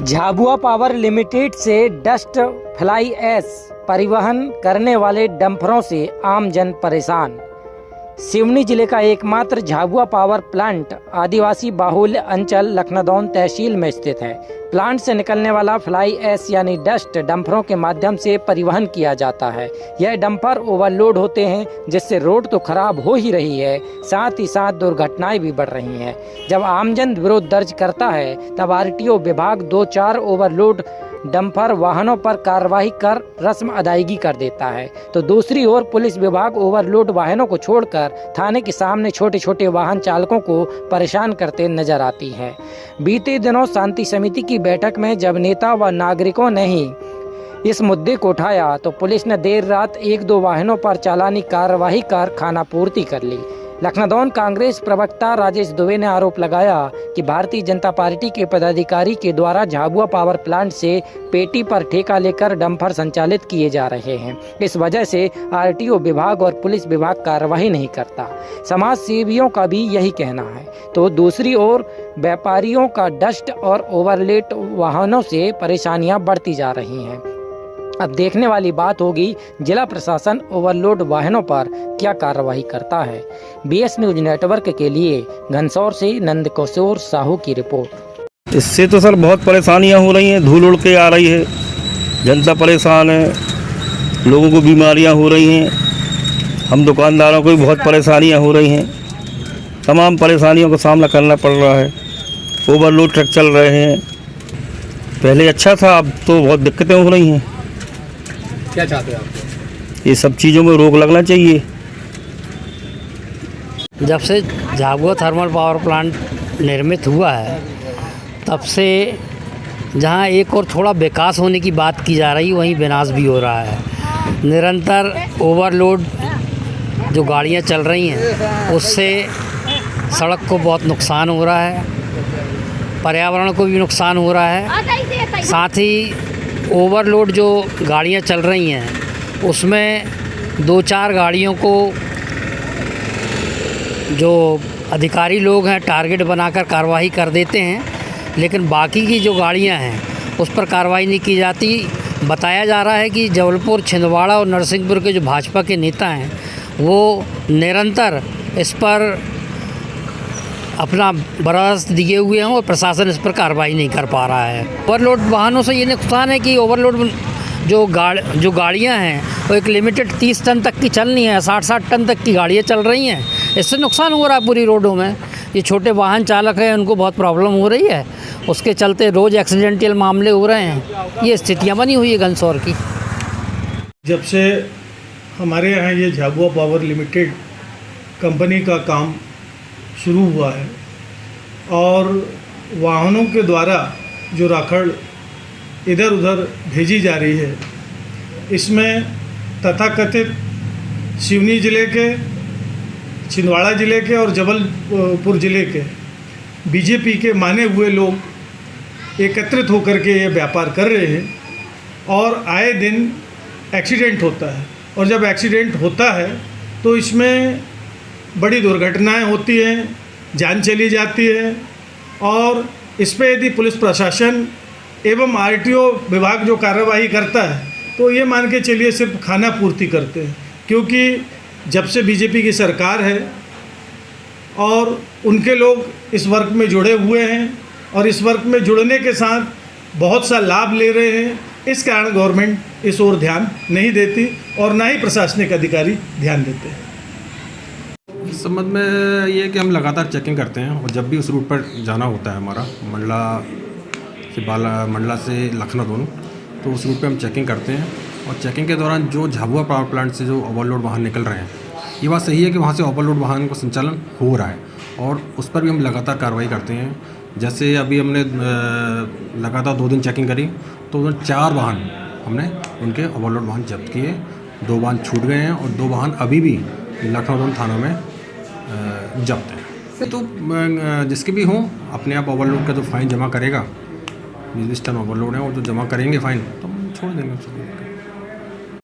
Jhabua power limited से dust fly ash परिवहन करने वाले डंपरों से आम जन परेशान। सिवनी जिले का एकमात्र झाबुआ पावर प्लांट आदिवासी बाहुल्य अंचल लखनदौन तहसील में स्थित है। प्लांट से निकलने वाला फ्लाई ऐश यानी डस्ट डंपरों के माध्यम से परिवहन किया जाता है। यह डंपर ओवरलोड होते हैं, जिससे रोड तो खराब हो ही रही है, साथ ही साथ दुर्घटनाएं भी बढ़ रही हैं। जब आमजन विरोध दर्ज करता है, तब आरटीओ विभाग 2-4 ओवरलोड डंपर वाहनों पर कार्रवाई कर रस्म अदायगी कर देता है, तो दूसरी ओर पुलिस विभाग ओवरलोड वाहनों को छोड़कर थाने के सामने छोटे छोटे वाहन चालकों को परेशान करते नजर आती है। बीते दिनों शांति समिति की बैठक में जब नेता व नागरिकों ने ही इस मुद्दे को उठाया, तो पुलिस ने देर रात 1-2 वाहनों पर चालानी कार्रवाई कर खानापूर्ति कर ली। लखनदौन कांग्रेस प्रवक्ता राजेश दुबे ने आरोप लगाया कि भारतीय जनता पार्टी के पदाधिकारी के द्वारा झाबुआ पावर प्लांट से पेटी पर ठेका लेकर डंपर संचालित किए जा रहे हैं। इस वजह से आरटीओ विभाग और पुलिस विभाग कार्रवाई नहीं करता। समाज सेवियों का भी यही कहना है। तो दूसरी ओर व्यापारियों का डस्ट और ओवरलोड वाहनों से परेशानियां बढ़ती जा रही हैं। अब देखने वाली बात होगी जिला प्रशासन ओवरलोड वाहनों पर क्या कार्रवाई करता है। बीएस न्यूज नेटवर्क के लिए घनसौर से नंदकिशोर साहू की रिपोर्ट। इससे तो सर बहुत परेशानियां हो रही हैं, धूल उड़ के आ रही है, जनता परेशान है, लोगों को बीमारियां हो रही हैं, हम दुकानदारों को भी बहुत परेशानियां हो रही हैं। तमाम परेशानियों का सामना करना पड़ रहा है। ओवरलोड ट्रक चल रहे हैं, पहले अच्छा था, अब तो बहुत दिक्कतें हो रही हैं। क्या चाहते हैं आप? ये सब चीज़ों में रोक लगना चाहिए। जब से झाबुआ थर्मल पावर प्लांट निर्मित हुआ है, तब से जहां एक और थोड़ा विकास होने की बात की जा रही है, वहीं विनाश भी हो रहा है। निरंतर ओवरलोड जो गाड़ियां चल रही हैं, उससे सड़क को बहुत नुकसान हो रहा है, पर्यावरण को भी नुकसान हो रहा है। साथ ही ओवरलोड जो गाड़ियां चल रही हैं, उसमें 2-4 गाड़ियों को जो अधिकारी लोग हैं टारगेट बनाकर कार्रवाई कर देते हैं, लेकिन बाकी की जो गाड़ियां हैं उस पर कार्रवाई नहीं की जाती। बताया जा रहा है कि जबलपुर, छिंदवाड़ा और नरसिंहपुर के जो भाजपा के नेता हैं, वो निरंतर इस पर अपना बरस दिए हुए हैं और प्रशासन इस पर कार्रवाई नहीं कर पा रहा है। ओवरलोड वाहनों से ये नुकसान है कि ओवरलोड जो गाड़ियां हैं वो एक लिमिटेड 30 टन तक की चलनी है, 60 टन तक की गाड़ियां चल रही हैं। इससे नुकसान हो रहा है पूरी रोडों में। ये छोटे वाहन चालक हैं, उनको बहुत प्रॉब्लम हो रही है, उसके चलते रोज़ एक्सीडेंटल मामले हो रहे हैं। ये स्थितियाँ बनी हुई है घनसौर की। जब से हमारे यहाँ ये झाबुआ पावर लिमिटेड कंपनी का काम शुरू हुआ है और वाहनों के द्वारा जो राखड़ इधर उधर भेजी जा रही है, इसमें तथाकथित सिवनी ज़िले के, छिंदवाड़ा ज़िले के और जबलपुर ज़िले के बीजेपी के माने हुए लोग एकत्रित होकर के ये व्यापार कर रहे हैं और आए दिन एक्सीडेंट होता है। और जब एक्सीडेंट होता है तो इसमें बड़ी दुर्घटनाएं होती हैं, जान चली जाती है। और इस पर यदि पुलिस प्रशासन एवं आरटीओ विभाग जो कार्रवाई करता है, तो ये मान के चलिए सिर्फ खाना पूर्ति करते हैं, क्योंकि जब से बीजेपी की सरकार है और उनके लोग इस वर्क में जुड़े हुए हैं और इस वर्क में जुड़ने के साथ बहुत सा लाभ ले रहे हैं, इस कारण गवर्नमेंट इस ओर ध्यान नहीं देती और ना ही प्रशासनिक अधिकारी ध्यान देते हैं। इस संबंध में ये है कि हम लगातार चेकिंग करते हैं और जब भी उस रूट पर जाना होता है हमारा मंडला से लखनऊ, तो उस रूट पे हम चेकिंग करते हैं। और चेकिंग के दौरान जो झाबुआ पावर प्लांट से जो ओवरलोड वाहन निकल रहे हैं, ये बात सही है कि वहाँ से ओवरलोड वाहन का संचालन हो रहा है और उस पर भी हम लगातार कार्रवाई करते हैं। जैसे अभी हमने लगातार 2 दिन चेकिंग करी, तो 4 वाहन हमने उनके ओवरलोड वाहन जब्त किए। 2 वाहन छूट गए हैं और 2 वाहन अभी भी लखनऊ थानों में जब्त है। तो जिसके भी हों, अपने आप ओवरलोड का जो फ़ाइन जमा करेगा, जिस टन ओवरलोड है वो जो जमा करेंगे फ़ाइन, तो हम छोड़ देंगे।